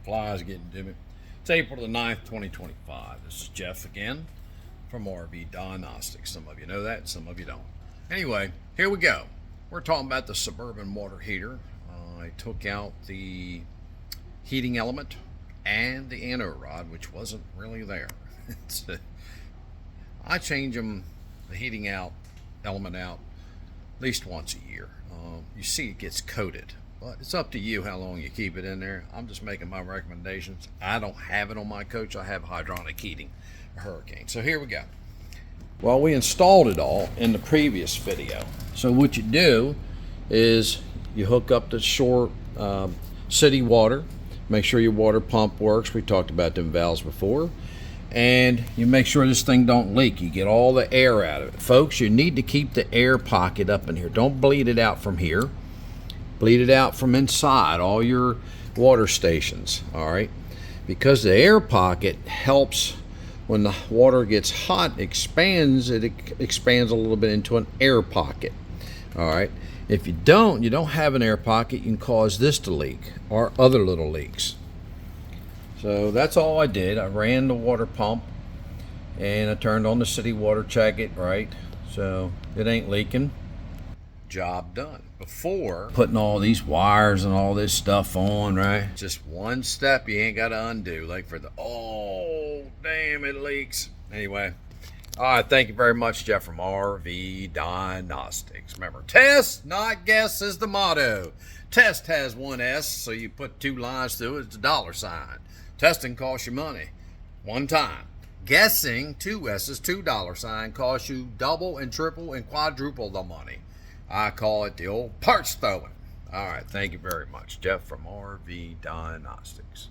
flies getting to me. It's April the 9th, 2025. This is Jeff again from RV Diagnostics. Some of you know that, some of you don't. Anyway, here we go. We're talking about the Suburban water heater. I took out the heating element and the anode rod, which wasn't really there. I change them, the heating element out, at least once a year. You see it gets coated, but it's up to you how long you keep it in there. I'm just making my recommendations. I don't have it on my coach. I have hydronic heating, a Hurricane. So here we go. Well, we installed it all in the previous video. So what you do is you hook up the shore city water, make sure your water pump works. We talked about them valves before. And you make sure this thing don't leak. You get all the air out of it. Folks, you need to keep the air pocket up in here. Don't bleed it out from here. Bleed it out from inside all your water stations, all right? Because the air pocket helps when the water gets hot, expands, it expands a little bit into an air pocket, all right? If you don't have an air pocket, you can cause this to leak or other little leaks. So that's all I did. I ran the water pump and I turned on the city water, check it, right? So it ain't leaking. Job done. Before putting all these wires and all this stuff on, right? Just one step you ain't got to undo. Like for the, oh, damn, it leaks. Anyway, all right, thank you very much, Jeff from RV Diagnostics. Remember, test, not guess is the motto. Test has one S, so you put two lines through it, it's a $sign. Testing costs you money one time. Guessing, two S's, $2 costs you double and triple and quadruple the money. I call it the old parts throwing. All right, thank you very much. Jeff from RV Diagnostics.